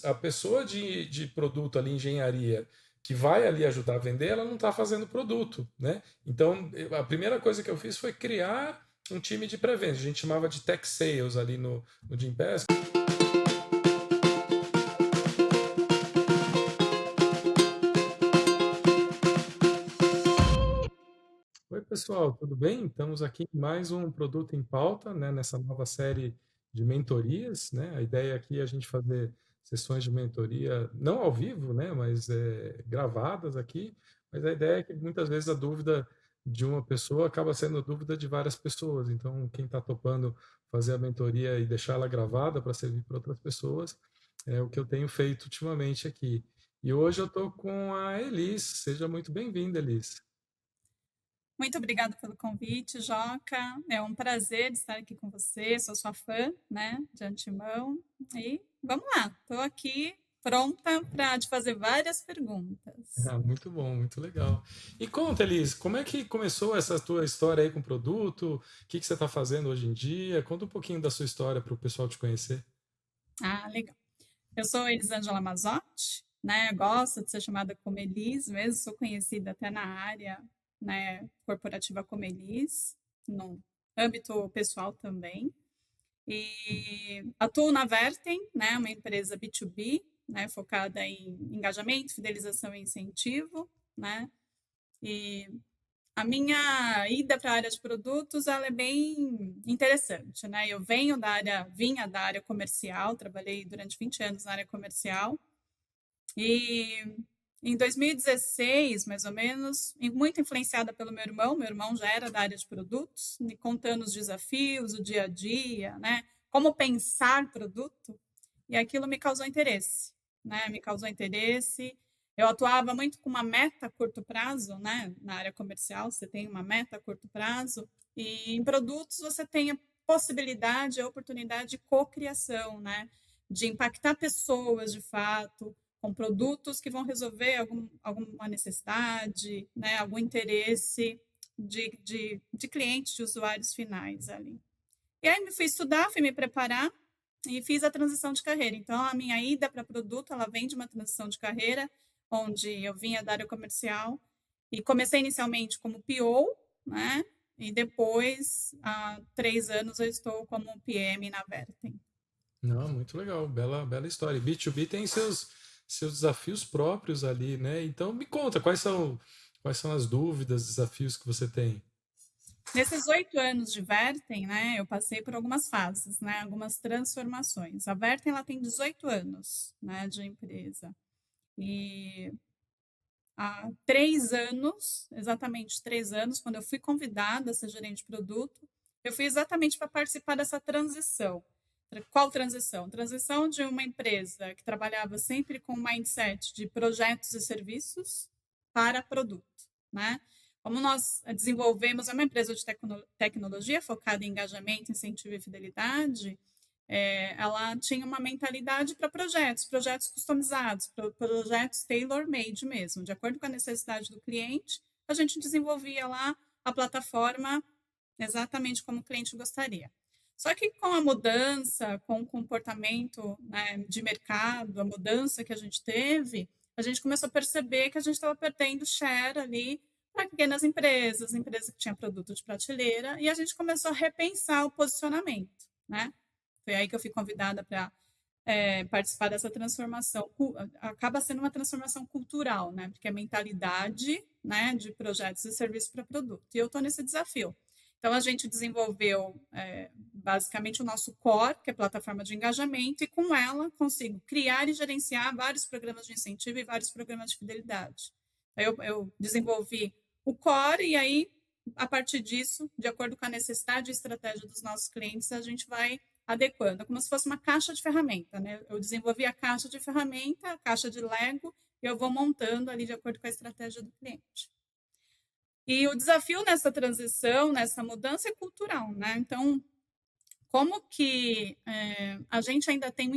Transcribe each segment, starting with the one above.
a pessoa de produto ali, engenharia, que vai ali ajudar a vender, ela não está fazendo produto, né? Então, a primeira coisa que eu fiz foi criar um time de pré-venda. A gente chamava de tech sales ali no Gympass. Oi, pessoal, tudo bem? Estamos aqui em mais um Produto em Pauta, né, nessa nova série de mentorias, né? A ideia aqui é a gente fazer sessões de mentoria, não ao vivo, né, mas gravadas aqui, mas a ideia é que muitas vezes a dúvida de uma pessoa acaba sendo a dúvida de várias pessoas. Então, quem está topando fazer a mentoria e deixar ela gravada para servir para outras pessoas, é o que eu tenho feito ultimamente aqui. E hoje eu estou com a Elis. Seja muito bem-vinda, Elis. Muito obrigada pelo convite, Joca. É um prazer estar aqui com você. Sou sua fã, né, de antemão. E vamos lá, estou aqui pronta para te fazer várias perguntas. Ah, muito bom, muito legal. E conta, Elis, como é que começou essa tua história aí com o produto? O que que você está fazendo hoje em dia? Conta um pouquinho da sua história para o pessoal te conhecer. Ah, legal. Eu sou Elisângela Mazotti, né? Gosto de ser chamada como Elis mesmo. Sou conhecida até na área, né, corporativa como Elis, no âmbito pessoal também. E atuo na Vertem, né, uma empresa B2B, né, focada em engajamento, fidelização e incentivo, né? E a minha ida para a área de produtos, ela é bem interessante, né? Vinha da área comercial, trabalhei durante 20 anos na área comercial e em 2016, mais ou menos, muito influenciada pelo meu irmão já era da área de produtos, me contando os desafios, o dia a dia, né? Como pensar produto, e aquilo me causou interesse, né? Me causou interesse. Eu atuava muito com uma meta a curto prazo, né? Na área comercial, você tem uma meta a curto prazo, e em produtos você tem a possibilidade, a oportunidade de cocriação, né? De impactar pessoas de fato, com produtos que vão resolver alguma necessidade, né, algum interesse de clientes, de usuários finais ali. E aí me fui estudar, fui me preparar e fiz a transição de carreira. Então, a minha ida para produto, ela vem de uma transição de carreira, onde eu vinha da área comercial e comecei inicialmente como PO, né? E depois, há 3 anos, eu estou como PM na Vertem. Não, muito legal, bela, bela história. B2B tem seus desafios próprios ali, né? Então me conta, quais são as dúvidas, desafios que você tem? Nesses 8 anos de Vertem, né, eu passei por algumas fases, né, algumas transformações. A Vertem ela tem 18 anos, né, de empresa. E há 3 anos, exatamente 3 anos, quando eu fui convidada a ser gerente de produto, eu fui exatamente para participar dessa transição. Qual transição? Transição de uma empresa que trabalhava sempre com o mindset de projetos e serviços para produto, né? Como nós desenvolvemos, é uma empresa de tecnologia focada em engajamento, incentivo e fidelidade, ela tinha uma mentalidade para projetos customizados, projetos tailor-made mesmo, de acordo com a necessidade do cliente, a gente desenvolvia lá a plataforma exatamente como o cliente gostaria. Só que com a mudança, com o comportamento, né, de mercado, a mudança que a gente teve, a gente começou a perceber que a gente estava perdendo share ali para pequenas empresas que tinham produto de prateleira, e a gente começou a repensar o posicionamento, né? Foi aí que eu fui convidada para participar dessa transformação. Acaba sendo uma transformação cultural, né? Porque é mentalidade, né, de projetos e serviços para produto. E eu estou nesse desafio. Então, a gente desenvolveu basicamente o nosso core, que é a plataforma de engajamento, e com ela consigo criar e gerenciar vários programas de incentivo e vários programas de fidelidade. Eu desenvolvi o core, e aí, a partir disso, de acordo com a necessidade e estratégia dos nossos clientes, a gente vai adequando. É como se fosse uma caixa de ferramenta, né? Eu desenvolvi a caixa de ferramenta, a caixa de Lego, e eu vou montando ali de acordo com a estratégia do cliente. E o desafio nessa transição, nessa mudança é cultural, né? Então, como que a gente ainda tem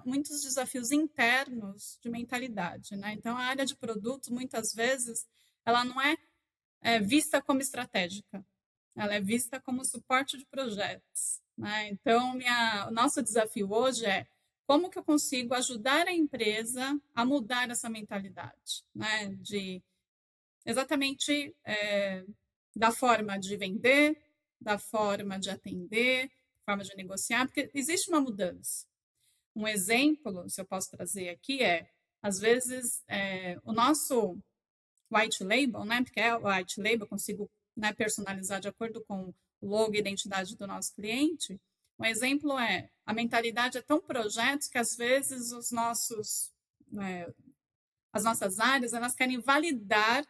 muitos desafios internos de mentalidade, né? Então, a área de produtos, muitas vezes, ela não é vista como estratégica, ela é vista como suporte de projetos, né? Então, o nosso desafio hoje é como que eu consigo ajudar a empresa a mudar essa mentalidade, né? De exatamente da forma de vender, da forma de atender, forma de negociar, porque existe uma mudança. Um exemplo, se eu posso trazer aqui, às vezes, o nosso white label, né? Porque é o white label, eu consigo, né, personalizar de acordo com o logo e identidade do nosso cliente. Um exemplo a mentalidade é tão projeto que às vezes as nossas áreas, elas querem validar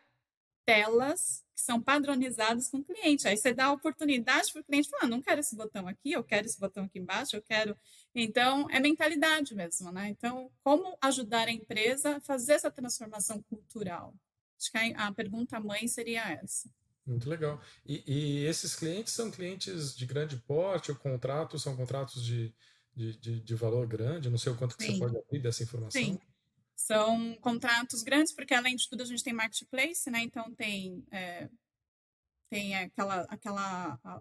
telas que são padronizadas com o cliente. Aí você dá a oportunidade para o cliente falar, não quero esse botão aqui, eu quero esse botão aqui embaixo, eu quero. Então, é mentalidade mesmo, né? Então, como ajudar a empresa a fazer essa transformação cultural? Acho que a pergunta mãe seria essa. Muito legal. E esses clientes são clientes de grande porte, ou contratos são contratos de valor grande? Não sei o quanto que você Sim, pode abrir dessa informação. sim. São contratos grandes, porque além de tudo a gente tem marketplace, né? Então tem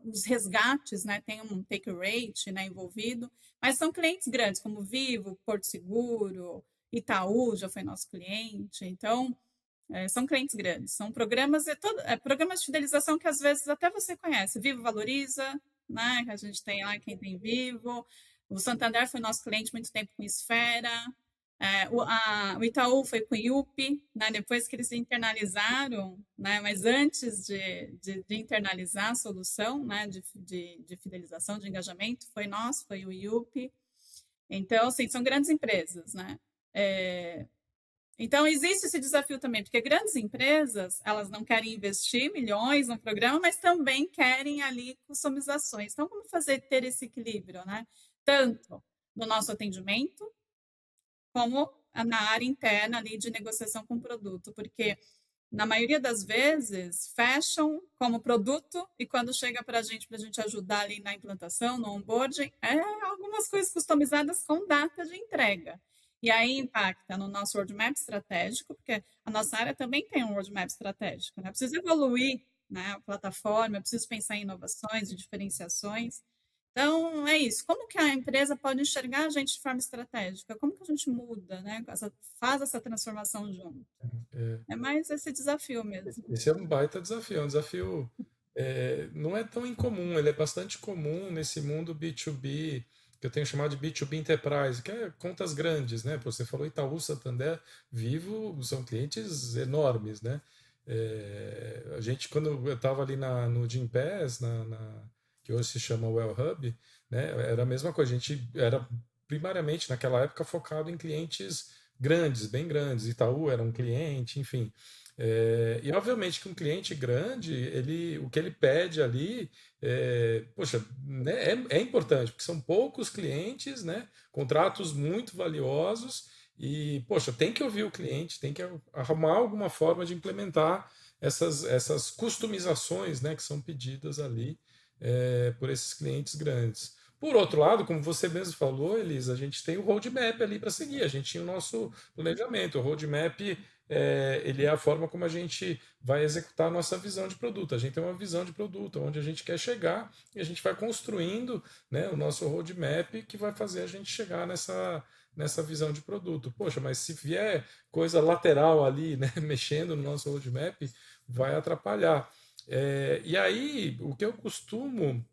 os resgates, né? Tem um take rate, né, envolvido, mas são clientes grandes, como Vivo, Porto Seguro, Itaú já foi nosso cliente, então são clientes grandes, são programas, programas de fidelização que às vezes até você conhece, Vivo Valoriza, né? Que a gente tem lá, quem tem Vivo, o Santander foi nosso cliente muito tempo com Esfera, o Itaú foi com o IUP, né, depois que eles internalizaram, né, mas antes de internalizar a solução, né, de fidelização, de engajamento, foi o IUP. Então, assim, são grandes empresas, né? Então, existe esse desafio também, porque grandes empresas, elas não querem investir milhões no programa, mas também querem ali customizações. Então, como ter esse equilíbrio, né? Tanto no nosso atendimento, como na área interna ali de negociação com o produto, porque na maioria das vezes fecham como produto e quando chega para a gente ajudar ali na implantação, no onboarding, algumas coisas customizadas com data de entrega. E aí impacta no nosso roadmap estratégico, porque a nossa área também tem um roadmap estratégico, né? Precisa evoluir, né, a plataforma, preciso pensar em inovações e diferenciações. Então, é isso. Como que a empresa pode enxergar a gente de forma estratégica? Como que a gente muda, né? Faz essa transformação junto? É, É mais esse desafio mesmo. esse é um baita desafio, é um desafio não é tão incomum, ele é bastante comum nesse mundo B2B, que eu tenho chamado de B2B Enterprise, que é contas grandes, né? Você falou Itaú, Santander, Vivo, são clientes enormes, né? A gente, quando eu estava ali no Gympass, que hoje se chama Well Hub, né? Era a mesma coisa, a gente era primariamente naquela época focado em clientes grandes, bem grandes. Itaú era um cliente, enfim. E obviamente que um cliente grande, o que ele pede ali, poxa, né, é importante, porque são poucos clientes, né, contratos muito valiosos, e, poxa, tem que ouvir o cliente, tem que arrumar alguma forma de implementar essas customizações, né, que são pedidas ali por esses clientes grandes. Por outro lado, como você mesmo falou, Elisa, a gente tem o roadmap ali para seguir, a gente tinha o nosso planejamento. O roadmap ele é a forma como a gente vai executar a nossa visão de produto. A gente tem uma visão de produto, onde a gente quer chegar e a gente vai construindo, né, o nosso roadmap que vai fazer a gente chegar nessa visão de produto. Poxa, mas se vier coisa lateral ali, né, mexendo no nosso roadmap, vai atrapalhar. E aí, o que eu costumo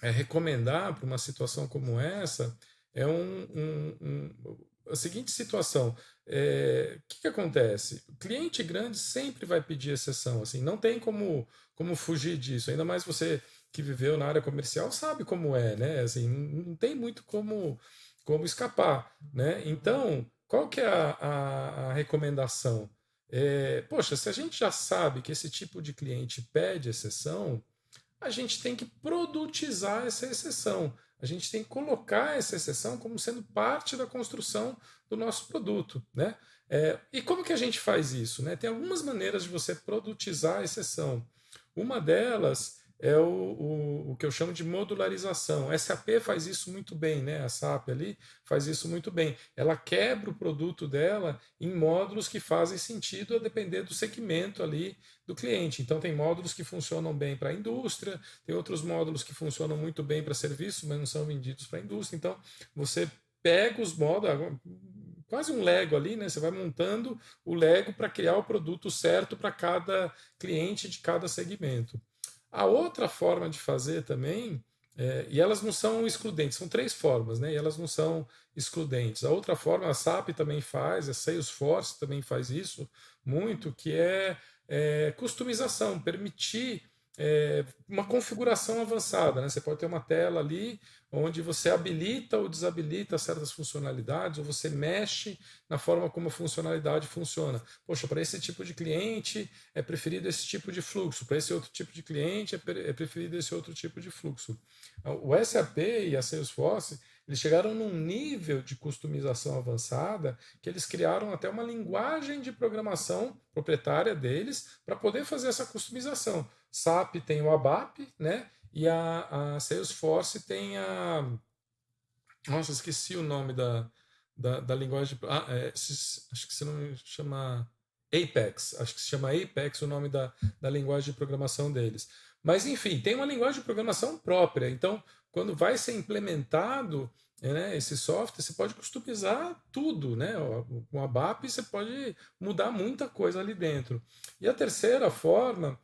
recomendar para uma situação como essa é a seguinte situação. O que acontece? O cliente grande sempre vai pedir exceção, assim, não tem como fugir disso. Ainda mais você que viveu na área comercial sabe como é, né? Assim, não tem muito como escapar, né? Então, qual que é a recomendação? Poxa, se a gente já sabe que esse tipo de cliente pede exceção, a gente tem que produtizar essa exceção. A gente tem que colocar essa exceção como sendo parte da construção do nosso produto, né? E como que a gente faz isso, né? Tem algumas maneiras de você produtizar a exceção. Uma delas é o que eu chamo de modularização. A SAP faz isso muito bem, né? A SAP ali faz isso muito bem. Ela quebra o produto dela em módulos que fazem sentido a depender do segmento ali do cliente. Então, tem módulos que funcionam bem para a indústria, tem outros módulos que funcionam muito bem para serviços, mas não são vendidos para a indústria. Então, você pega os modos, quase um Lego ali, né? Você vai montando o Lego para criar o produto certo para cada cliente de cada segmento. A outra forma de fazer também, e elas não são excludentes, são três formas, né? E elas não são excludentes. A outra forma, a SAP também faz, a Salesforce também faz isso muito, que é customização, permitir uma configuração avançada, né? Você pode ter uma tela ali onde você habilita ou desabilita certas funcionalidades, ou você mexe na forma como a funcionalidade funciona. Poxa, para esse tipo de cliente é preferido esse tipo de fluxo, para esse outro tipo de cliente é preferido esse outro tipo de fluxo. O SAP e a Salesforce, eles chegaram num nível de customização avançada que eles criaram até uma linguagem de programação proprietária deles para poder fazer essa customização. SAP tem o ABAP, né? E a Salesforce tem a. Nossa, esqueci o nome da linguagem. Acho que se não chama Apex. Acho que se chama Apex o nome da linguagem de programação deles. Mas, enfim, tem uma linguagem de programação própria. Então, quando vai ser implementado, né, esse software, você pode customizar tudo. Né? Com a ABAP, você pode mudar muita coisa ali dentro. E a terceira forma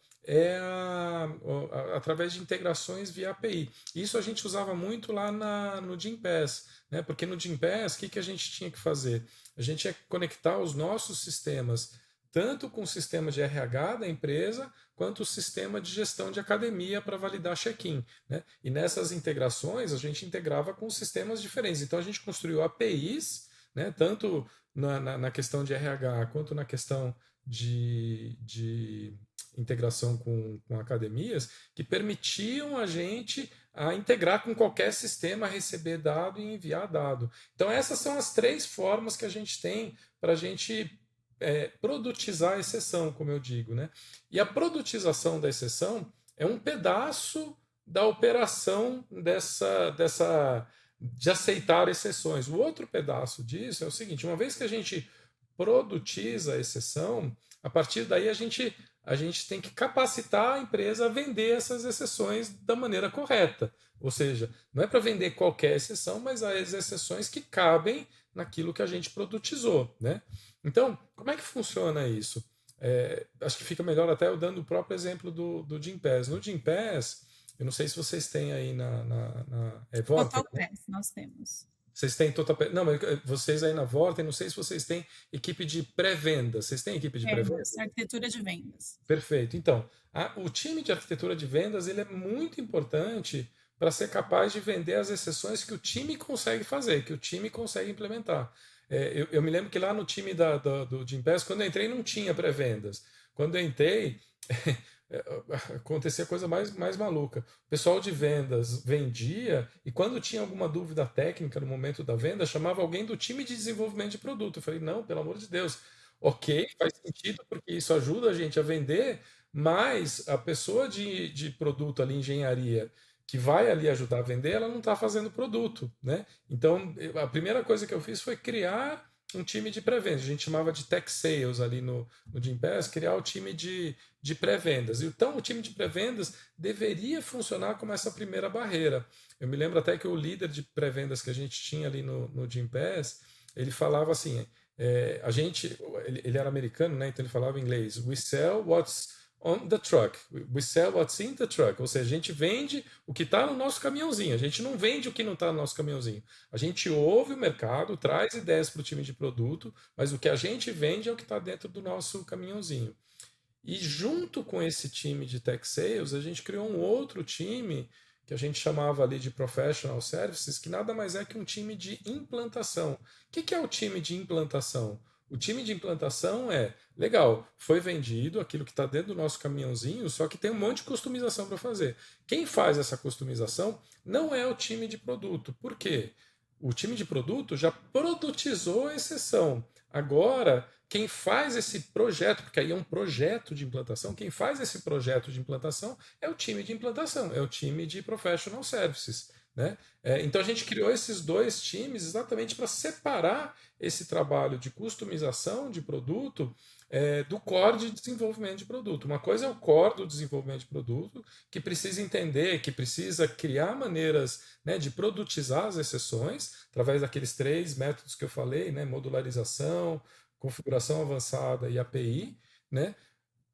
através de integrações via API. Isso a gente usava muito lá no Gympass, né? Porque no Gympass, o que a gente tinha que fazer? A gente ia conectar os nossos sistemas tanto com o sistema de RH da empresa, quanto o sistema de gestão de academia para validar check-in. Né? E nessas integrações, a gente integrava com sistemas diferentes. Então, a gente construiu APIs, né? Tanto na questão de RH, quanto na questão de integração com academias, que permitiam a gente integrar com qualquer sistema, receber dado e enviar dado. Então, essas são as três formas que a gente tem para a gente produtizar a exceção, como eu digo. Né? E a produtização da exceção é um pedaço da operação de aceitar exceções. O outro pedaço disso é o seguinte: uma vez que a gente produtiza a exceção, a partir daí a gente tem que capacitar a empresa a vender essas exceções da maneira correta. Ou seja, não é para vender qualquer exceção, mas as exceções que cabem naquilo que a gente produtizou. Né? Então, como é que funciona isso? Acho que fica melhor até eu dando o próprio exemplo do Gympass. No Gympass, eu não sei se vocês têm aí Vorten, né? TotalPass, nós temos. Vocês têm TotalPass. Não, mas vocês aí na Vorten, não sei se vocês têm equipe de pré-venda. Vocês têm equipe de pré-venda? Arquitetura de vendas. Perfeito. Então, o time de arquitetura de vendas ele é muito importante para ser capaz de vender as exceções que o time consegue fazer, que o time consegue implementar. Eu me lembro que lá no time do Gympass, quando eu entrei, não tinha pré-vendas. Quando eu entrei, acontecia a coisa mais maluca. O pessoal de vendas vendia e quando tinha alguma dúvida técnica no momento da venda, chamava alguém do time de desenvolvimento de produto. Eu falei, não, pelo amor de Deus. Ok, faz sentido porque isso ajuda a gente a vender, mas a pessoa de produto ali, engenharia, que vai ali ajudar a vender, ela não está fazendo produto. Né? Então, a primeira coisa que eu fiz foi criar um time de pré-vendas. A gente chamava de tech sales ali no Gympass, criar o time de pré-vendas. Então, o time de pré-vendas deveria funcionar como essa primeira barreira. Eu me lembro até que o líder de pré-vendas que a gente tinha ali no Gympass, ele falava assim, ele era americano, né? Então ele falava em inglês, we sell what's on the truck, we sell what's in the truck, ou seja, a gente vende o que está no nosso caminhãozinho, a gente não vende o que não está no nosso caminhãozinho. A gente ouve o mercado, traz ideias para o time de produto, mas o que a gente vende é o que está dentro do nosso caminhãozinho. E junto com esse time de tech sales, a gente criou um outro time que a gente chamava ali de Professional Services, que nada mais é que um time de implantação. O que é o time de implantação? O time de implantação legal, foi vendido aquilo que está dentro do nosso caminhãozinho, só que tem um monte de customização para fazer. Quem faz essa customização não é o time de produto. Por quê? O time de produto já produtizou a exceção. Agora, quem faz esse projeto, porque aí é um projeto de implantação, quem faz esse projeto de implantação é o time de implantação, é o time de Professional Services. né? Então a gente criou esses dois times exatamente para separar esse trabalho de customização de produto do core de desenvolvimento de produto. Uma coisa é o core do desenvolvimento de produto, que precisa entender, que precisa criar maneiras, né, de produtizar as exceções, através daqueles 3 métodos que eu falei, né, modularização, configuração avançada e API, né?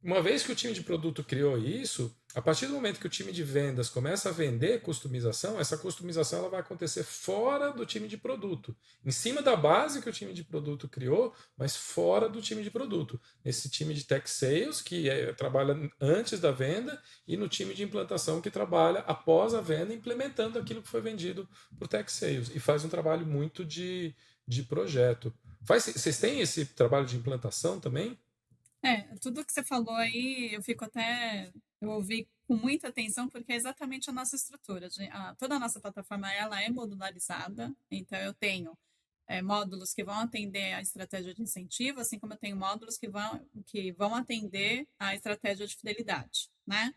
Uma vez que o time de produto criou isso, a partir do momento que o time de vendas começa a vender customização, essa customização ela vai acontecer fora do time de produto, em cima da base que o time de produto criou, mas fora do time de produto. Esse time de tech sales, que trabalha antes da venda, e no time de implantação, que trabalha após a venda, implementando aquilo que foi vendido por tech sales, e faz um trabalho muito de projeto. Vocês têm esse trabalho de implantação também? Tudo que você falou aí, eu ouvi com muita atenção, porque é exatamente a nossa estrutura. Toda a nossa plataforma, ela é modularizada, então eu tenho módulos que vão atender a estratégia de incentivo, assim como eu tenho módulos que vão atender a estratégia de fidelidade, né?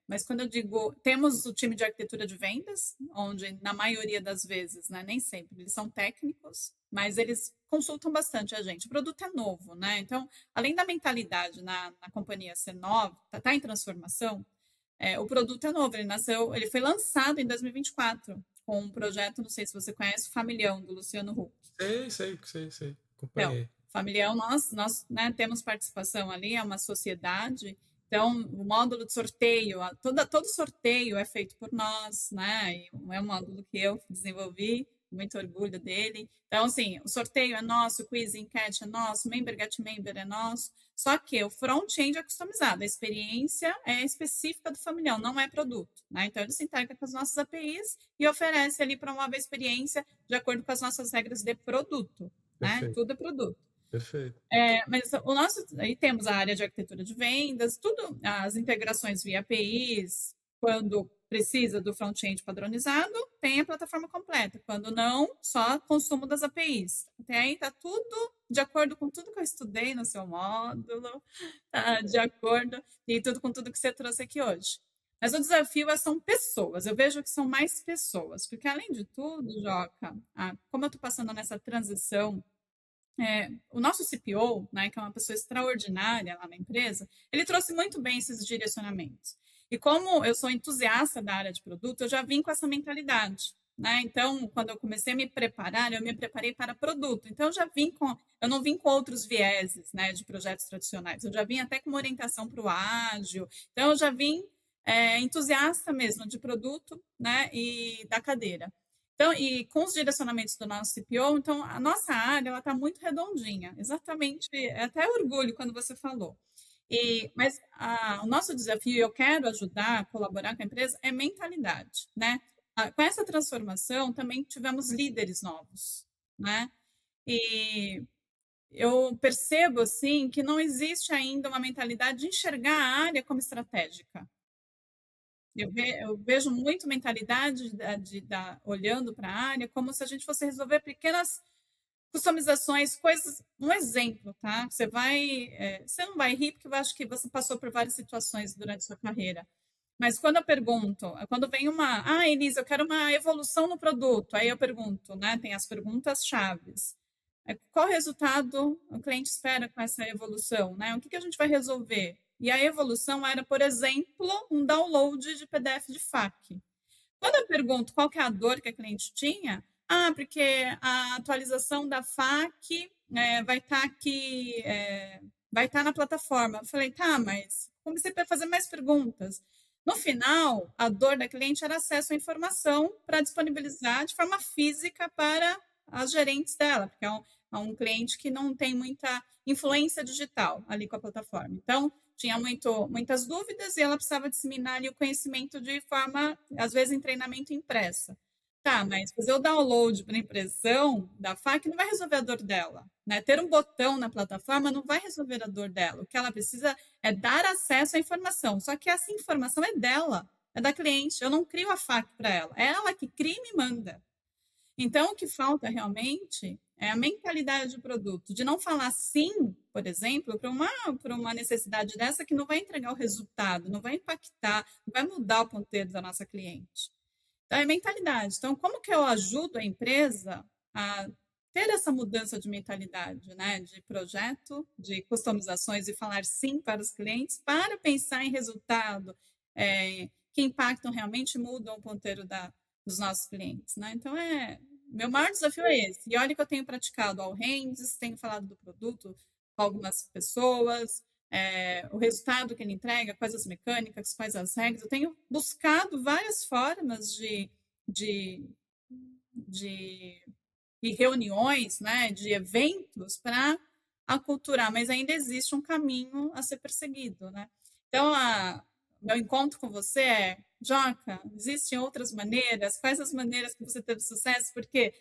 Mas quando eu digo, temos o time de arquitetura de vendas, onde na maioria das vezes, né, nem sempre, eles são técnicos, mas eles consultam bastante a gente. O produto é novo, né? Então, além da mentalidade na companhia ser nova, tá em transformação, o produto é novo, ele foi lançado em 2024 com um projeto, não sei se você conhece, o Familhão, do Luciano Huck. Sei. Então, Acompanhei. Familhão, nós né, temos participação ali, é uma sociedade. Então, o módulo de sorteio, todo sorteio é feito por nós, né? E é um módulo que eu desenvolvi, muito orgulho dele. Então, assim, o sorteio é nosso, o quiz enquete é nosso, o member get member é nosso. Só que o front-end é customizado, a experiência é específica do Familhão, não é produto, né? Então, ele se integra com as nossas APIs e oferece ali para uma nova experiência de acordo com as nossas regras de produto, né? Perfeito, Tudo é produto. perfeito. Mas aí temos a área de arquitetura de vendas, tudo, as integrações via APIs, quando precisa do front-end padronizado, tem a plataforma completa. Quando não, só consumo das APIs. Até aí está tudo de acordo com tudo que eu estudei no seu módulo, tá de acordo, e tudo com tudo que você trouxe aqui hoje. Mas o desafio são pessoas, eu vejo que são mais pessoas, porque além de tudo, Joca, como eu estou passando nessa transição o nosso CPO, né, que é uma pessoa extraordinária lá na empresa, ele trouxe muito bem esses direcionamentos. E como eu sou entusiasta da área de produto, eu já vim com essa mentalidade. Né? Então, quando eu comecei a me preparar, eu me preparei para produto. Então, eu não vim com outros vieses, né, de projetos tradicionais. Eu já vim até com uma orientação para o ágil. Então, eu já vim entusiasta mesmo de produto, né, e da cadeira. Então, e com os direcionamentos do nosso CPO, então a nossa área ela está muito redondinha, exatamente, é até orgulho quando você falou. Mas o nosso desafio, eu quero ajudar, colaborar com a empresa, é mentalidade, né? Com essa transformação, também tivemos líderes novos, né? E eu percebo, assim, que não existe ainda uma mentalidade de enxergar a área como estratégica. Eu vejo muito mentalidade olhando para a área como se a gente fosse resolver pequenas customizações, coisas. Um exemplo, tá? Você não vai rir porque eu acho que você passou por várias situações durante a sua carreira. Mas quando vem Elisa, eu quero uma evolução no produto. Aí eu pergunto, né? Tem as perguntas chaves. Qual resultado o cliente espera com essa evolução, né? O que a gente vai resolver? E a evolução era, por exemplo, um download de PDF de FAQ. Quando eu pergunto qual que é a dor que a cliente tinha, porque a atualização da FAQ vai estar aqui, vai estar na plataforma. Eu falei, tá, mas comecei a fazer mais perguntas. No final, a dor da cliente era acesso à informação para disponibilizar de forma física para as gerentes dela, porque é um cliente que não tem muita influência digital ali com a plataforma. Então, tinha muitas dúvidas e ela precisava disseminar ali o conhecimento de forma, às vezes, em treinamento impressa. Tá, mas fazer o download para impressão da FAQ não vai resolver a dor dela. Né? Ter um botão na plataforma não vai resolver a dor dela. O que ela precisa é dar acesso à informação. Só que essa informação é dela, é da cliente. Eu não crio a FAQ para ela. É ela que cria e me manda. Então, o que falta realmente é a mentalidade do produto, de não falar sim, por exemplo, para uma necessidade dessa que não vai entregar o resultado, não vai impactar, não vai mudar o ponteiro da nossa cliente. É mentalidade. Então, como que eu ajudo a empresa a ter essa mudança de mentalidade, né? De projeto, de customizações e falar sim para os clientes, para pensar em resultado que impactam realmente e mudam o ponteiro dos nossos clientes, né? Então, meu maior desafio é esse. E olha que eu tenho praticado all hands, tenho falado do produto com algumas pessoas, o resultado que ele entrega, quais as mecânicas, quais as regras. Eu tenho buscado várias formas de, de e reuniões, né, de eventos para aculturar, mas ainda existe um caminho a ser perseguido, né? Então, meu encontro com você Joca, existem outras maneiras? Quais as maneiras que você teve sucesso? Porque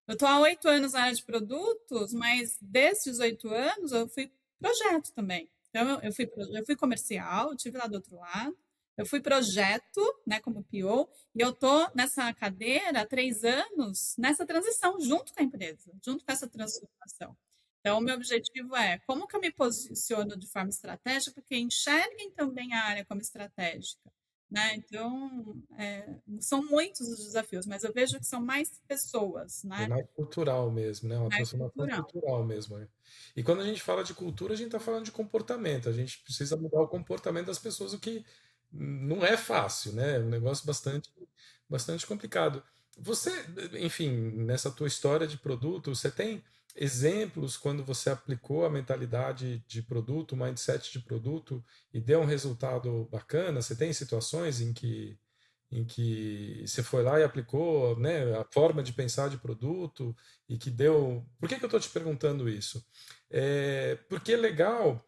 eu estou há 8 anos na área de produtos, mas desses 8 anos eu fui projeto também. Então, eu fui comercial, estive lá do outro lado, eu fui projeto, né, como PO, e eu estou nessa cadeira há 3 anos, nessa transição, junto com a empresa, junto com essa transformação. Então, o meu objetivo é como que eu me posiciono de forma estratégica, porque enxerguem também a área como estratégica. Né? Então, são muitos os desafios, mas eu vejo que são mais pessoas, É né? mais cultural mesmo, né? Uma Mais transformação cultural. cultural mesmo, né? E quando a gente fala de cultura, a gente está falando de comportamento. A gente precisa mudar o comportamento das pessoas, o que não é fácil, né? É um negócio bastante complicado. Você, enfim, nessa tua história de produto, você tem exemplos quando você aplicou a mentalidade de produto, o mindset de produto e deu um resultado bacana? Você tem situações em que você foi lá e aplicou, né, a forma de pensar de produto e que deu. Por que eu estou te perguntando isso? Porque é legal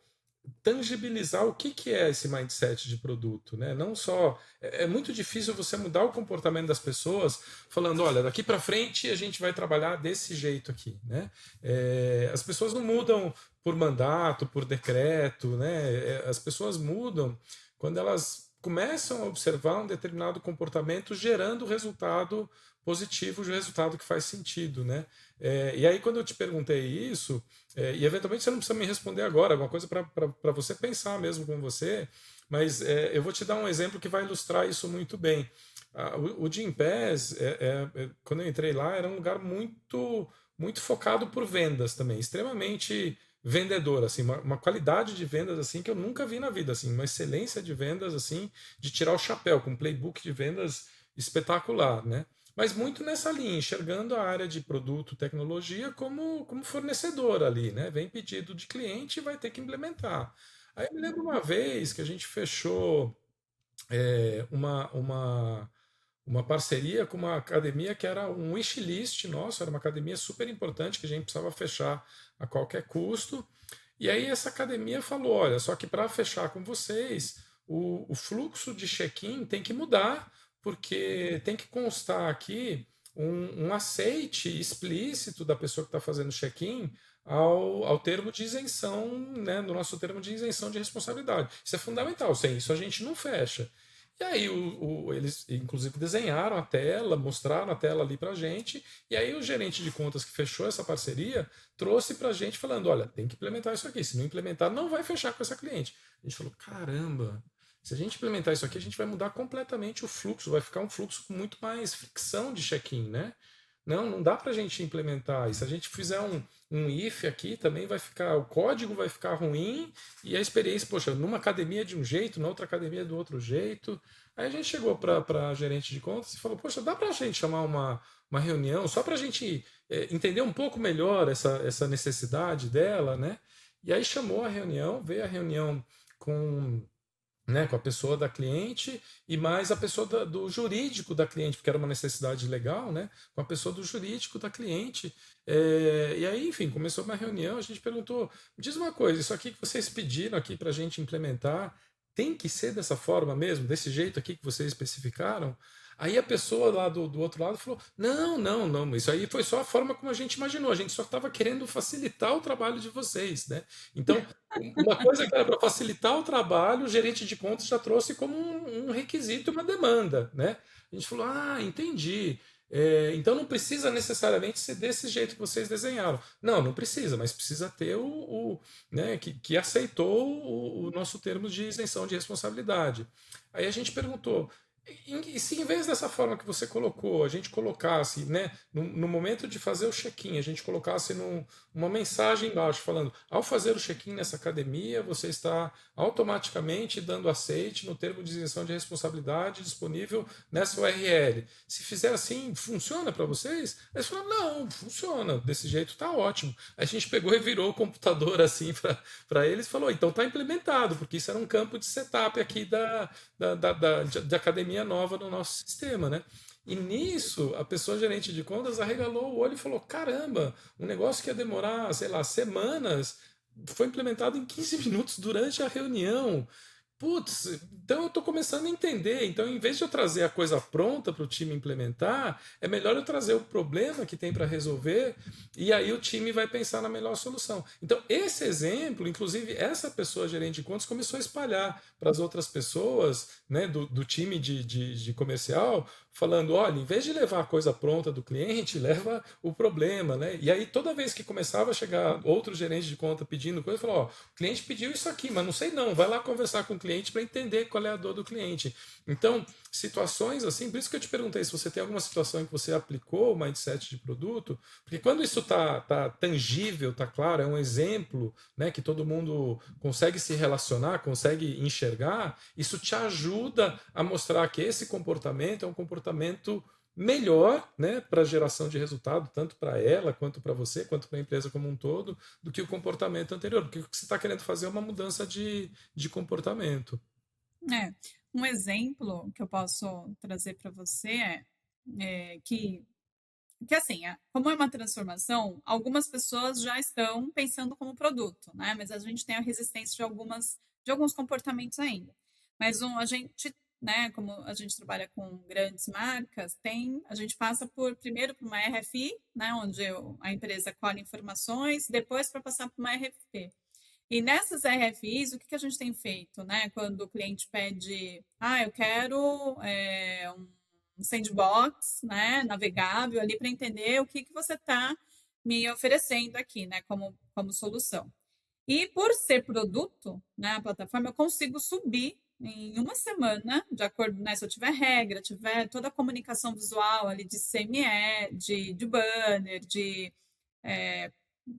tangibilizar o que é esse mindset de produto, né? Não só é muito difícil você mudar o comportamento das pessoas falando, olha, daqui para frente a gente vai trabalhar desse jeito aqui, né? As pessoas não mudam por mandato, por decreto, né? As pessoas mudam quando elas começam a observar um determinado comportamento gerando resultado positivo, de resultado que faz sentido, né? E aí quando eu te perguntei isso e eventualmente você não precisa me responder agora, é uma coisa para você pensar mesmo com você, mas eu vou te dar um exemplo que vai ilustrar isso muito bem. O Gympass, quando eu entrei lá, era um lugar muito focado por vendas também, extremamente vendedor, assim, uma qualidade de vendas assim que eu nunca vi na vida, assim, uma excelência de vendas assim, de tirar o chapéu, com um playbook de vendas espetacular, né? Mas muito nessa linha, enxergando a área de produto, tecnologia como fornecedor ali, né? Vem pedido de cliente e vai ter que implementar. Aí eu me lembro uma vez que a gente fechou é, uma, uma, uma parceria com uma academia que era um wishlist nosso, era uma academia super importante que a gente precisava fechar a qualquer custo. E aí essa academia falou, olha, só que para fechar com vocês, o fluxo de check-in tem que mudar, porque tem que constar aqui um aceite explícito da pessoa que está fazendo check-in ao termo de isenção, né, no nosso termo de isenção de responsabilidade. Isso é fundamental, sem isso a gente não fecha. E aí eles, inclusive, desenharam a tela, mostraram a tela ali para a gente, e aí o gerente de contas que fechou essa parceria trouxe para a gente falando, olha, tem que implementar isso aqui, se não implementar, não vai fechar com essa cliente. A gente falou, caramba, se a gente implementar isso aqui, a gente vai mudar completamente o fluxo, vai ficar um fluxo com muito mais fricção de check-in, né? Não dá para a gente implementar. E se a gente fizer um if aqui, também vai ficar, o código vai ficar ruim e a experiência, poxa, numa academia de um jeito, na outra academia do outro jeito. Aí a gente chegou para a gerente de contas e falou, poxa, dá para a gente chamar uma reunião só para a gente entender um pouco melhor essa necessidade dela, né? E aí chamou a reunião, veio a reunião com né, com a pessoa da cliente e mais a pessoa do jurídico da cliente, porque era uma necessidade legal, né, com a pessoa do jurídico da cliente. E aí, enfim, começou uma reunião, a gente perguntou, me diz uma coisa, isso aqui que vocês pediram aqui para a gente implementar, tem que ser dessa forma mesmo, desse jeito aqui que vocês especificaram? Aí a pessoa lá do outro lado falou: não, isso aí foi só a forma como a gente imaginou, a gente só estava querendo facilitar o trabalho de vocês, né? Então, uma coisa que era para facilitar o trabalho, o gerente de contas já trouxe como um requisito, uma demanda, né? A gente falou: ah, entendi. Então não precisa necessariamente ser desse jeito que vocês desenharam. Não precisa, mas precisa ter né, que aceitou o nosso termo de isenção de responsabilidade. Aí a gente perguntou: E se em vez dessa forma que você colocou, a gente colocasse, né, no momento de fazer o check-in, a gente colocasse uma mensagem embaixo falando: ao fazer o check-in nessa academia, você está automaticamente dando aceite no termo de isenção de responsabilidade disponível nessa URL. Se fizer assim, funciona para vocês? Aí eles falaram: não, funciona, desse jeito tá ótimo. A gente pegou e virou o computador assim para eles e falou: então tá implementado, porque isso era um campo de setup aqui de academia nova no nosso sistema, né? E nisso, a pessoa gerente de contas arregalou o olho e falou: caramba, um negócio que ia demorar, sei lá, semanas, foi implementado em 15 minutos durante a reunião. Putz, então eu estou começando a entender. Então, em vez de eu trazer a coisa pronta para o time implementar, é melhor eu trazer o problema que tem para resolver e aí o time vai pensar na melhor solução. Então, esse exemplo, inclusive, essa pessoa gerente de contas começou a espalhar para as outras pessoas, né, do time de comercial, falando: olha, em vez de levar a coisa pronta do cliente, leva o problema, né? E aí, toda vez que começava a chegar outro gerente de conta pedindo coisa, falou: ó, o cliente pediu isso aqui, mas não sei não, vai lá conversar com o cliente para entender qual é a dor do cliente. Então, situações assim, por isso que eu te perguntei se você tem alguma situação em que você aplicou o mindset de produto, porque quando isso tá tangível, tá claro, é um exemplo, né, que todo mundo consegue se relacionar, consegue enxergar, isso te ajuda a mostrar que esse comportamento é um comportamento melhor, né, para geração de resultado, tanto para ela, quanto para você, quanto para a empresa como um todo, do que o comportamento anterior, porque o que você está querendo fazer é uma mudança de comportamento. É, um exemplo que eu posso trazer para você é que assim, como é uma transformação, algumas pessoas já estão pensando como produto, né? Mas a gente tem a resistência de alguns comportamentos ainda. Mas a gente, né, como a gente trabalha com grandes marcas, a gente passa primeiro por uma RFI, né, onde a empresa colhe informações, depois para passar por uma RFP. E nessas RFIs, o que a gente tem feito, né? Quando o cliente pede, eu quero um sandbox, né, navegável ali para entender o que você está me oferecendo aqui, né, como solução. E por ser produto, né, a plataforma, eu consigo subir em uma semana, de acordo, né, se eu tiver regra, tiver toda a comunicação visual ali de CME, de banner, de é,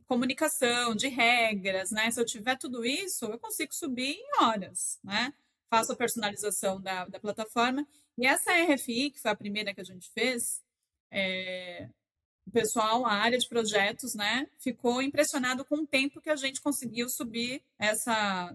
comunicação, de regras, né? Se eu tiver tudo isso, eu consigo subir em horas, né? Faço a personalização da plataforma. E essa RFI, que foi a primeira que a gente fez, o pessoal, a área de projetos, né, ficou impressionado com o tempo que a gente conseguiu subir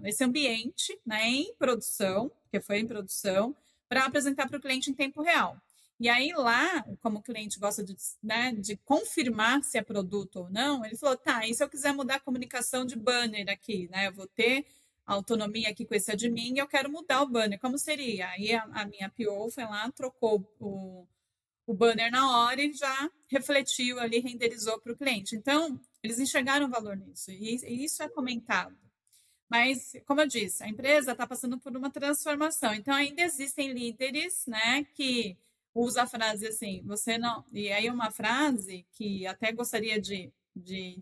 esse ambiente, né, em produção, que foi em produção, para apresentar para o cliente em tempo real. E aí lá, como o cliente gosta né, de confirmar se é produto ou não, ele falou: tá, e se eu quiser mudar a comunicação de banner aqui, né, eu vou ter autonomia aqui com esse admin e eu quero mudar o banner, como seria? Aí a minha PO foi lá, trocou o banner na hora e já refletiu ali, renderizou para o cliente. Então, eles enxergaram valor nisso, e isso é comentado. Mas, como eu disse, a empresa está passando por uma transformação. Então, ainda existem líderes, né, que usa a frase assim, você não. E aí, uma frase que até gostaria de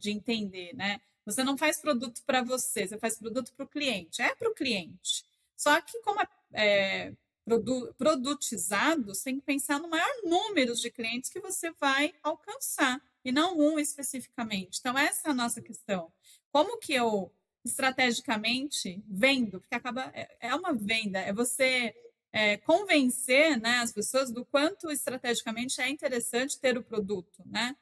entender, né? Você não faz produto para você, você faz produto para o cliente. É para o cliente. Só que, como produtizado, você tem que pensar no maior número de clientes que você vai alcançar, e não um especificamente. Então, essa é a nossa questão. Como que eu estrategicamente vendo, porque é uma venda, é você convencer, né, as pessoas do quanto estrategicamente é interessante ter o produto, né?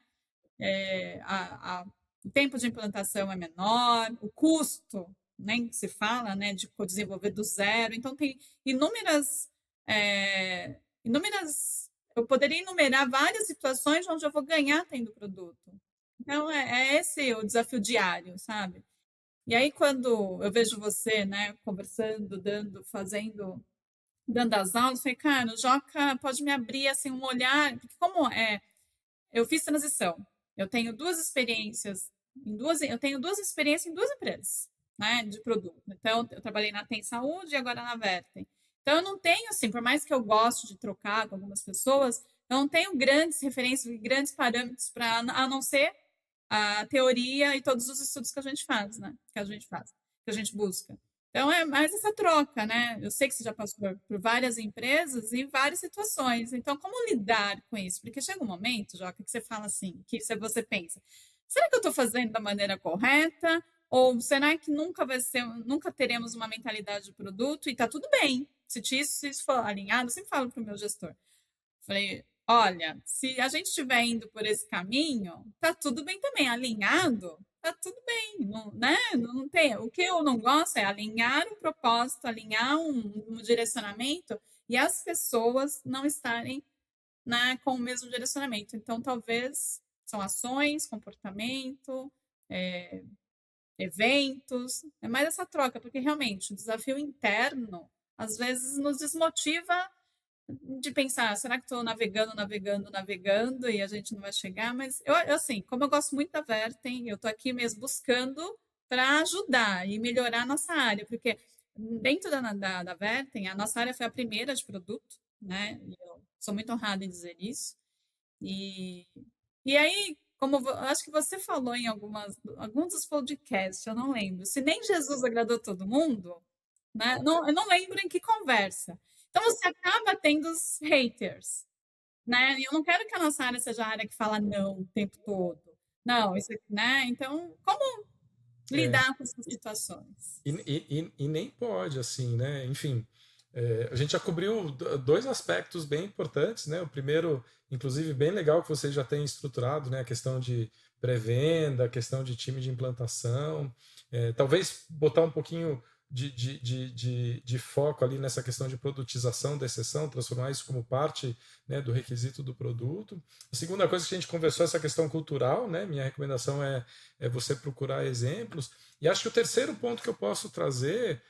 O tempo de implantação é menor, o custo nem se fala, né, de desenvolver do zero. Então tem inúmeras, eu poderia enumerar várias situações onde eu vou ganhar tendo produto. Então é esse o desafio diário, sabe? E aí, quando eu vejo você, né, conversando, dando as aulas, eu falei, cara, o Joca pode me abrir assim um olhar, porque eu fiz transição. Eu tenho duas experiências em duas empresas, né, de produto. Então, eu trabalhei na Tem Saúde e agora na Vertem. Então, eu não tenho, assim, por mais que eu goste de trocar com algumas pessoas, eu não tenho grandes referências, grandes parâmetros a não ser a teoria e todos os estudos que a gente faz, né? Que a gente busca. Então é mais essa troca, né? Eu sei que você já passou por várias empresas e várias situações. Então, como lidar com isso? Porque chega um momento, Joca, que você fala assim, que você pensa, será que eu estou fazendo da maneira correta? Ou será que nunca teremos uma mentalidade de produto e está tudo bem? Se isso for alinhado, eu sempre falo para o meu gestor. Falei, olha, se a gente estiver indo por esse caminho, tá tudo bem também, alinhado, tá tudo bem, não, né? Não tem. O que eu não gosto é alinhar um propósito, alinhar um direcionamento e as pessoas não estarem, né, com o mesmo direcionamento. Então, talvez são ações, comportamento, é, eventos, é mais essa troca, porque realmente o desafio interno às vezes nos desmotiva de pensar, será que estou navegando e a gente não vai chegar? Mas eu assim, como eu gosto muito da Vertem, eu estou aqui mesmo buscando para ajudar e melhorar a nossa área, porque dentro da Vertem, a nossa área foi a primeira de produto, né? E eu sou muito honrada em dizer isso. E, e aí, acho que você falou em alguns dos podcasts, eu não lembro, se nem Jesus agradou todo mundo, né? Não, eu não lembro em que conversa. Então você acaba tendo os haters, né? E eu não quero que a nossa área seja a área que fala não o tempo todo. Não, isso aqui, né? Então, como É, lidar com essas situações? e nem pode, assim, né? Enfim, a gente já cobriu dois aspectos bem importantes, né? O primeiro, inclusive, bem legal que vocês já têm estruturado, né? A questão de pré-venda, a questão de time de implantação, talvez botar um pouquinho de foco ali nessa questão de produtização da exceção, transformar isso como parte, né, do requisito do produto. A segunda coisa que a gente conversou é essa questão cultural, né? Minha recomendação é você procurar exemplos. E acho que o terceiro ponto que eu posso trazer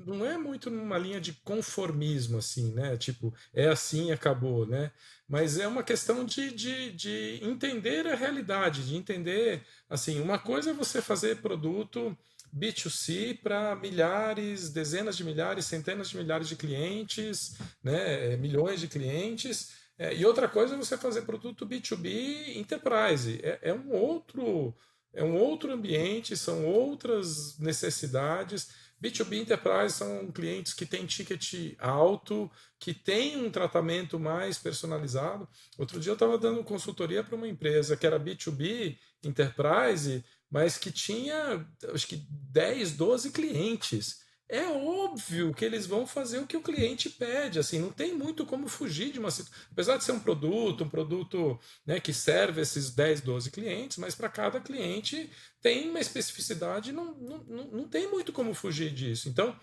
não é muito numa linha de conformismo, assim, né? Tipo, é assim, acabou, né? Mas é uma questão de entender a realidade, de entender, assim, uma coisa é você fazer produto B2C para milhares, dezenas de milhares, centenas de milhares de clientes, né? Milhões de clientes. E outra coisa é você fazer produto B2B Enterprise. É um outro ambiente, são outras necessidades. B2B Enterprise são clientes que têm ticket alto, que têm um tratamento mais personalizado. Outro dia eu estava dando consultoria para uma empresa que era B2B Enterprise, mas que tinha, acho que 10, 12 clientes. É óbvio que eles vão fazer o que o cliente pede, assim, não tem muito como fugir de uma situação. Apesar de ser um produto, né, que serve esses 10, 12 clientes, mas para cada cliente tem uma especificidade, não tem muito como fugir disso. Então,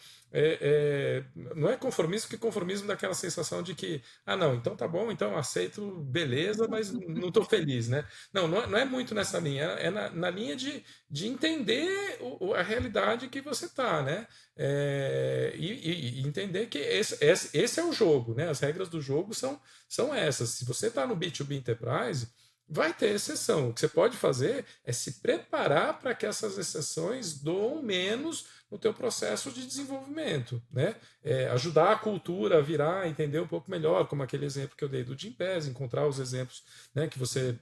não é conformismo, que conformismo dá aquela sensação de que, ah, não, então tá bom, então aceito, beleza, mas não estou feliz, né? Não é muito nessa linha, é na linha de entender a realidade que você está, né? E entender que esse é o jogo, né? As regras do jogo são essas. Se você está no B2B Enterprise, vai ter exceção. O que você pode fazer é se preparar para que essas exceções doam menos no teu processo de desenvolvimento, né? Ajudar a cultura a virar, entender um pouco melhor, como aquele exemplo que eu dei do Gympass, encontrar os exemplos, né, que você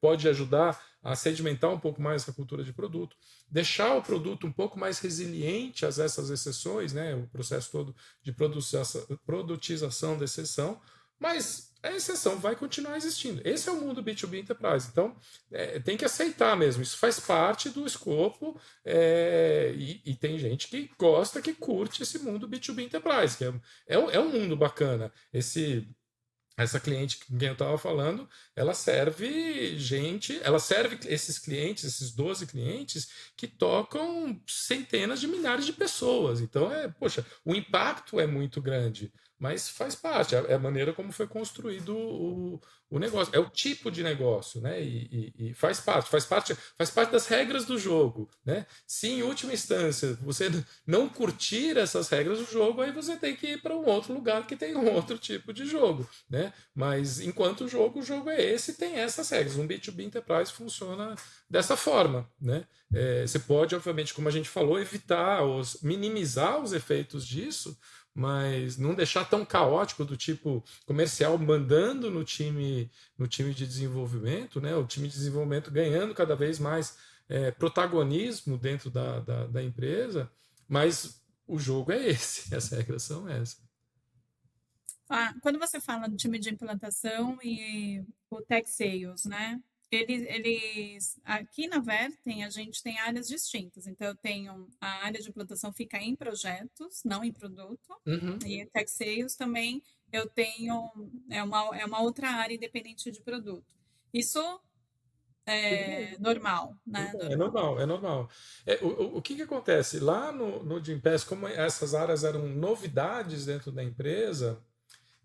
pode ajudar a sedimentar um pouco mais essa cultura de produto, deixar o produto um pouco mais resiliente a essas exceções, né, o processo todo de produtização da exceção, mas a exceção vai continuar existindo. Esse é o mundo B2B Enterprise. Então, tem que aceitar mesmo. Isso faz parte do escopo, e tem gente que gosta, que curte esse mundo B2B Enterprise, que é um mundo bacana. Essa cliente com quem eu estava falando, ela serve esses clientes, esses 12 clientes, que tocam centenas de milhares de pessoas. Então, poxa, o impacto é muito grande, mas faz parte, é a maneira como foi construído o negócio, é o tipo de negócio, né? E faz parte das regras do jogo, né? Se em última instância você não curtir essas regras do jogo, aí você tem que ir para um outro lugar que tem um outro tipo de jogo, né? Mas enquanto o jogo é esse, tem essas regras. Um B2B Enterprise funciona dessa forma, né? Você pode, obviamente, como a gente falou, minimizar os efeitos disso, mas não deixar tão caótico, do tipo comercial mandando no time de desenvolvimento, né? O time de desenvolvimento ganhando cada vez mais protagonismo dentro da empresa, mas o jogo é esse, as regras são essas. Quando você fala do time de implantação e o Tech Sales, né? Aqui na Vertem, a gente tem áreas distintas. Então, eu tenho a área de implantação fica em projetos, não em produto. Uhum. E Tech Sales também eu tenho, é uma outra área independente de produto. Isso é normal, né? É normal, é normal. O que acontece? Lá no Gympass, como essas áreas eram novidades dentro da empresa,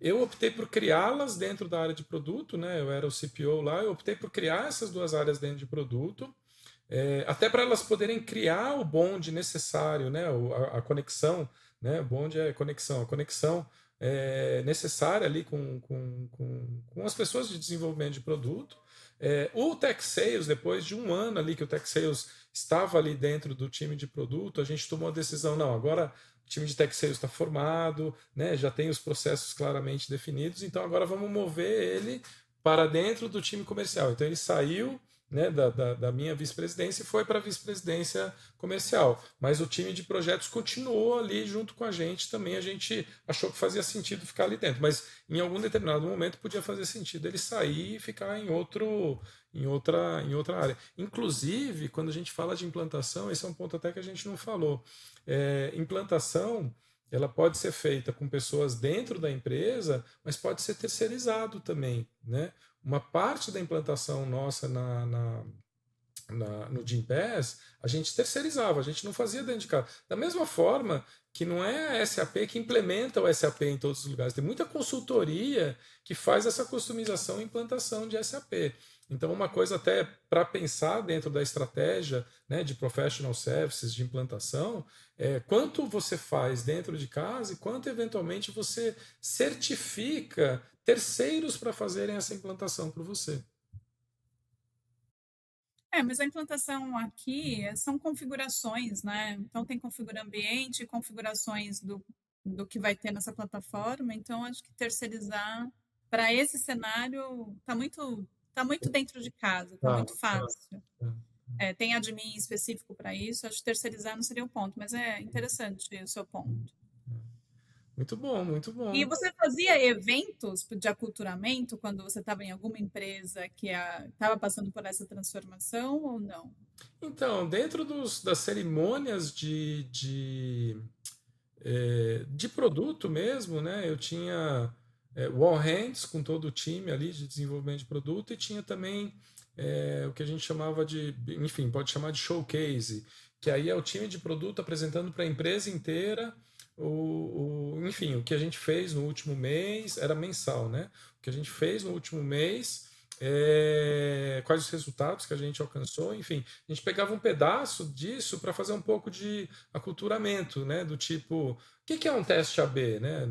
eu optei por criá-las dentro da área de produto, né? Eu era o CPO lá, eu optei por criar essas duas áreas dentro de produto, até para elas poderem criar o bonde necessário, né? A conexão, né? O bonde é conexão, a conexão necessária ali com as pessoas de desenvolvimento de produto. O Tech Sales, depois de um ano ali que o Tech Sales estava ali dentro do time de produto, a gente tomou a decisão, não, agora o time de Tech Sales está formado, né, já tem os processos claramente definidos, então agora vamos mover ele para dentro do time comercial. Então ele saiu, né, da minha vice-presidência e foi para a vice-presidência comercial. Mas o time de projetos continuou ali junto com a gente também. A gente achou que fazia sentido ficar ali dentro, mas em algum determinado momento podia fazer sentido ele sair e ficar em outra área. Inclusive, quando a gente fala de implantação, esse é um ponto até que a gente não falou. Implantação ela pode ser feita com pessoas dentro da empresa, mas pode ser terceirizado também, né? Uma parte da implantação nossa no Gympass, a gente terceirizava, a gente não fazia dentro de casa. Da mesma forma que não é a SAP que implementa o SAP em todos os lugares, tem muita consultoria que faz essa customização e implantação de SAP. Então, uma coisa até para pensar dentro da estratégia, né, de professional services, de implantação, quanto você faz dentro de casa e quanto eventualmente você certifica terceiros para fazerem essa implantação para você. Mas a implantação aqui são configurações, né? Então tem configura ambiente, configurações do que vai ter nessa plataforma. Então acho que terceirizar para esse cenário tá muito dentro de casa, tá Tá, muito fácil. tá. Tem admin específico para isso. Acho que terceirizar não seria o ponto, mas é interessante o seu ponto. Muito bom, muito E bom. você fazia eventos de aculturamento quando você estava em alguma empresa que estava passando por essa transformação ou não? Então, dentro das cerimônias de produto mesmo, né? Eu tinha All Hands com todo o time ali de desenvolvimento de produto e tinha também o que a gente chamava de, enfim, pode chamar de showcase, que aí é o time de produto apresentando para a empresa inteira enfim, o que a gente fez no último mês era mensal, né? O que a gente fez no último mês, quais os resultados que a gente alcançou, enfim, a gente pegava um pedaço disso para fazer um pouco de aculturamento, né? Do tipo, o que é um teste AB, né?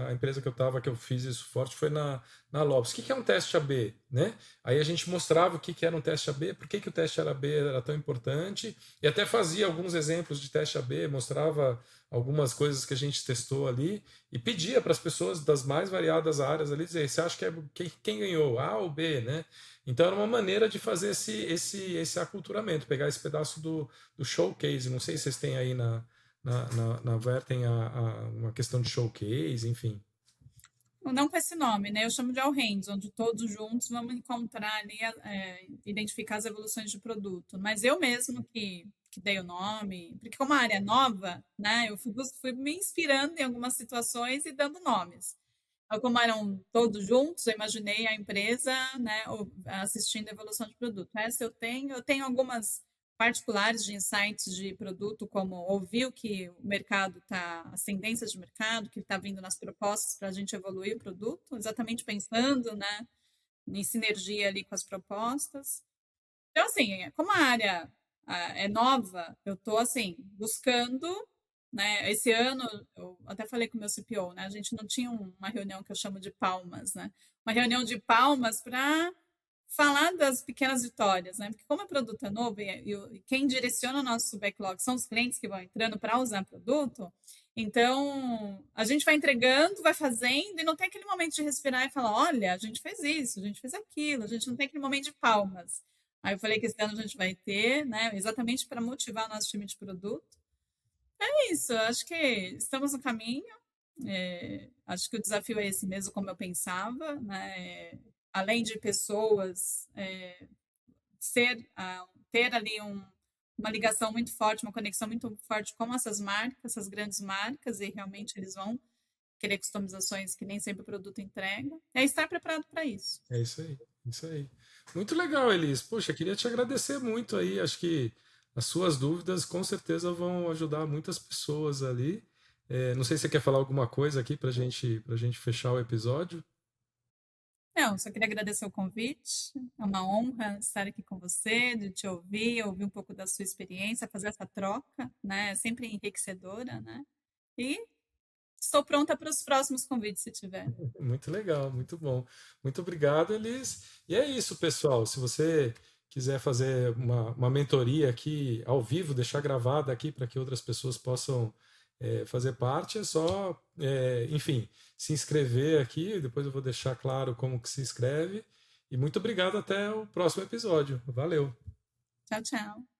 A empresa que eu estava, que eu fiz isso forte, foi na Lopes. O que é um teste AB, né? Aí a gente mostrava o que era um teste AB, por que o teste AB era tão importante, e até fazia alguns exemplos de teste AB, mostrava algumas coisas que a gente testou ali e pedia para as pessoas das mais variadas áreas ali dizer, você acha que quem ganhou, A ou B, né? Então era uma maneira de fazer esse aculturamento, pegar esse pedaço do showcase. Não sei se vocês têm aí na Vertem uma questão de showcase, enfim. Não com esse nome, né? Eu chamo de All Hands, onde todos juntos vamos encontrar ali, identificar as evoluções de produto. Mas eu mesmo que dei o nome, porque como a área é nova, né? Eu fui me inspirando em algumas situações e dando nomes. Então, como eram todos juntos, eu imaginei a empresa, né, assistindo a evolução de produto. Essa eu tenho algumas particulares de insights de produto, como ouvir o que o mercado está, as tendências de mercado, que está vindo nas propostas para a gente evoluir o produto, exatamente pensando, né, em sinergia ali com as propostas. Então, assim, como a área é nova, eu estou, assim, buscando, né, esse ano, eu até falei com o meu CPO, né, a gente não tinha uma reunião que eu chamo de palmas, né, uma reunião de palmas para falar das pequenas vitórias, né? Porque como o produto é novo e quem direciona o nosso backlog são os clientes que vão entrando para usar o produto, então a gente vai entregando, vai fazendo e não tem aquele momento de respirar e falar, olha, a gente fez isso, a gente fez aquilo, a gente não tem aquele momento de palmas. Aí eu falei que esse ano a gente vai ter, né? Exatamente para motivar o nosso time de produto. É isso, eu acho que estamos no caminho. Acho que o desafio é esse mesmo, como eu pensava, né? Além de pessoas, ter ali uma ligação muito forte, uma conexão muito forte com essas marcas, essas grandes marcas, e realmente eles vão querer customizações que nem sempre o produto entrega. É estar preparado para isso. É isso aí, isso aí. Muito legal, Elis. Poxa, queria te agradecer muito aí. Acho que as suas dúvidas com certeza vão ajudar muitas pessoas ali. Não sei se você quer falar alguma coisa aqui para gente fechar o episódio. Não, só queria agradecer o convite. É uma honra estar aqui com você, de te ouvir um pouco da sua experiência, fazer essa troca, né? É sempre enriquecedora, né? E estou pronta para os próximos convites, se tiver. Muito legal, muito bom. Muito obrigado, Elis. E é isso, pessoal. Se você quiser fazer uma mentoria aqui ao vivo, deixar gravada aqui para que outras pessoas possam fazer parte, é só, enfim, se inscrever aqui. Depois eu vou deixar claro como que se inscreve. E muito obrigado, até o próximo episódio. Valeu! Tchau, tchau.